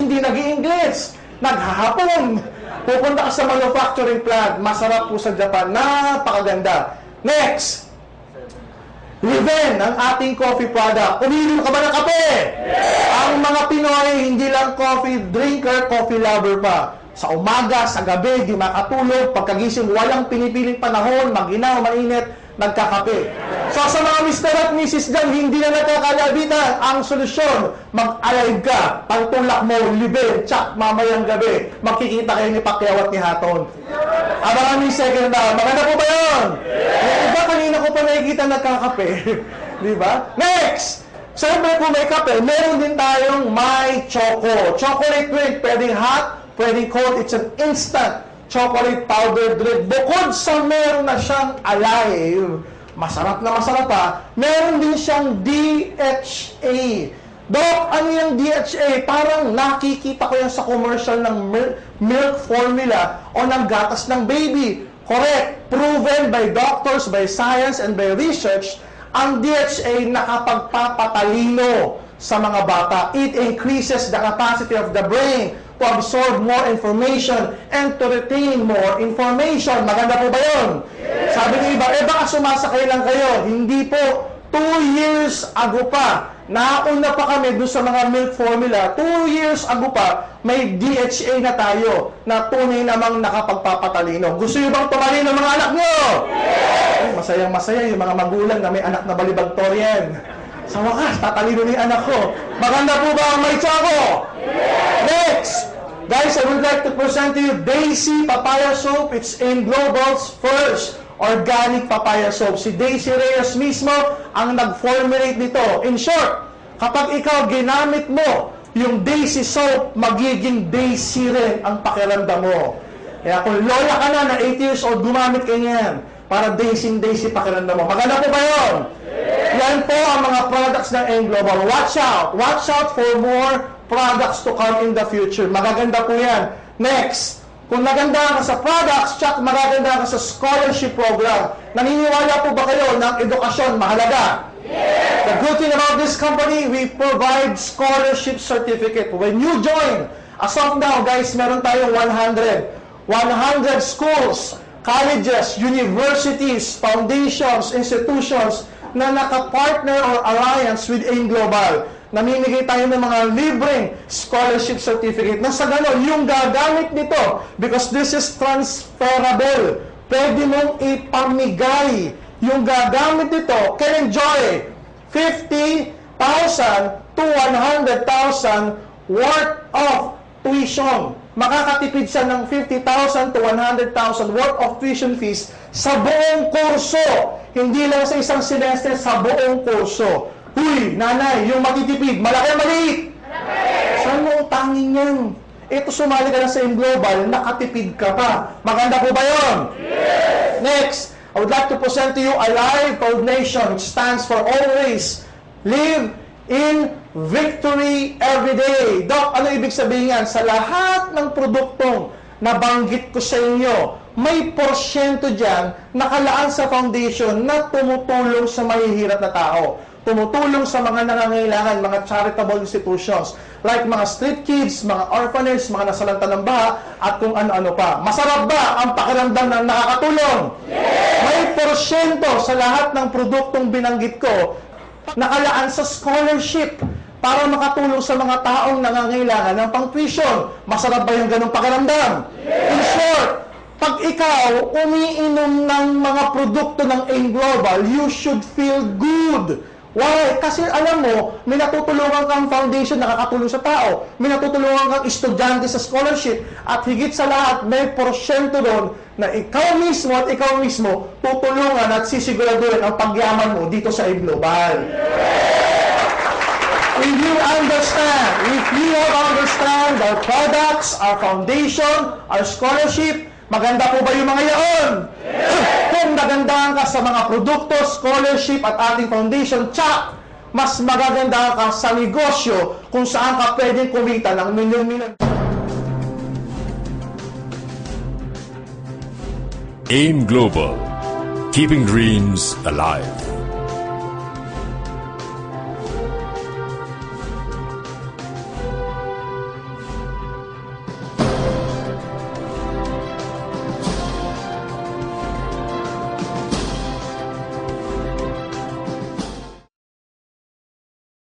hindi nag-i-English, naghahapon. Pupunta ka sa manufacturing plant, masarap po sa Japan, napakaganda. Next, Liven, ang ating coffee product. Umiinom ka ba ng kape? Ang mga Pinoy, hindi lang coffee drinker, coffee lover pa. Sa umaga, sa gabi, di makatulog, pagkagising, walang pinipiling panahon, mag-inaw, mainit, nagkakape. So sa mga Mr. at Mrs. dyan, hindi na nagkakalabitan. Ang solusyon, mag-alive ka, pagtulak mo, Liven, tsak, mamayang gabi, makikita kayo ni Pacquiao at ni Hatton. Maraming second round. Maganda po ba yun? Yung iba, kanina ko pa nakikita nagkakape. Di ba? Next! Siyempre kung may kape, meron din tayong My Choco. Chocolate drink, pwedeng hot, pwedeng cold. It's an instant chocolate powder drink. Bukod sa meron na siyang alive, masarap na masarap pa, meron din siyang DHA. Doc, ano yung DHA? Parang nakikita ko yan sa commercial ng milk formula o ng gatas ng baby. Correct. Proven by doctors, by science, and by research, ang DHA nakapagpapatalino sa mga bata. It increases the capacity of the brain to absorb more information and to retain more information. Maganda po ba yun? Yes. Sabi ng iba, baka sumasakay lang kayo. Hindi po. 2 years ago pa, nauna pa kami doon sa mga milk formula. 2 years ago pa, may DHA na tayo na tunay namang nakapagpapatalino. Gusto nyo bang tumalino mga anak nyo? Yes! Masayang-masaya yung mga magulang na may anak na balibagtoryan. Sa wakas, tatalino ni anak ko. Maganda po ba ang may Choco? Yes! Next! Guys, I would like to present to you Daisy Papaya Soap. It's in Global's first organic papaya soap. Si Daisy Reyes mismo ang nag-formulate nito. In short, kapag ikaw ginamit mo yung Daisy soap, magiging Daisy rin ang pakiramdam mo. Kaya kung lola ka na 8 years old, gumamit ka niyan para Daisy pakiramdam mo. Maganda po ba yun? Yan po ang mga products ng N-Global. Watch out! Watch out for more products to come in the future. Magaganda po yan. Next! Kung naganda ka sa products, tsak magaganda ka sa scholarship program. Naniniwala po ba kayo ng edukasyon mahalaga? Yes! The good thing about this company, we provide scholarship certificate. When you join, as of now, guys, meron tayong 100 schools, colleges, universities, foundations, institutions na naka-partner or alliance with AIM Global. Namimigay tayo ng mga libreng scholarship certificate na sa gano'n, yung gagamit nito, because this is transferable, pwede mong ipamigay. Yung gagamit nito can enjoy 50,000 to 100,000 worth of tuition. Makakatipid siya ng 50,000 to 100,000 worth of tuition fees sa buong kurso. Hindi lang sa isang semester, sa buong kurso. Huy, nanay, yung matitipid, malaki o maliit? Malaki! Saan mo utangin yan? Ito, sumali ka na sa Global, nakatipid ka pa. Maganda po ba yun? Yes! Next, I would like to present to you Alive Foundation, which stands for Always Live in Victory Every Day. Doc, ano ibig sabihin yan? Sa lahat ng produktong nabanggit ko sa inyo, may porsyento dyan nakalaan sa foundation na tumutulong sa mahihirap na tao. Tumutulong sa mga nangangailangan, mga charitable institutions, like mga street kids, mga orphanage, mga nasalanta ng baha, at kung ano-ano pa. Masarap ba ang pakiramdam ng nakakatulong? Yes! May porsyento sa lahat ng produktong binanggit ko, nakalaan sa scholarship para makatulong sa mga taong nangangailangan ng pang-tuition. Masarap ba yung ganong pakiramdam? Yes! In short, pag ikaw umiinom ng mga produkto ng AIM Global, you should feel good. Why? Kasi alam mo, may natutulungan kang foundation na nakakatulong sa tao. May natutulungan kang estudyante sa scholarship. At higit sa lahat, may porsyento doon na ikaw mismo at ikaw mismo tutulungan at sisiguraduhin ang pagyaman mo dito sa AIM Global. If you understand our products, our foundation, our scholarship, maganda po ba yung mga yaon? Yes! Kung nagandahan ka sa mga produkto, scholarship at ating foundation, tsak, mas magagandahan ka sa negosyo kung saan ka pwedeng kumita ng milyon-milyon. AIM Global, keeping dreams alive.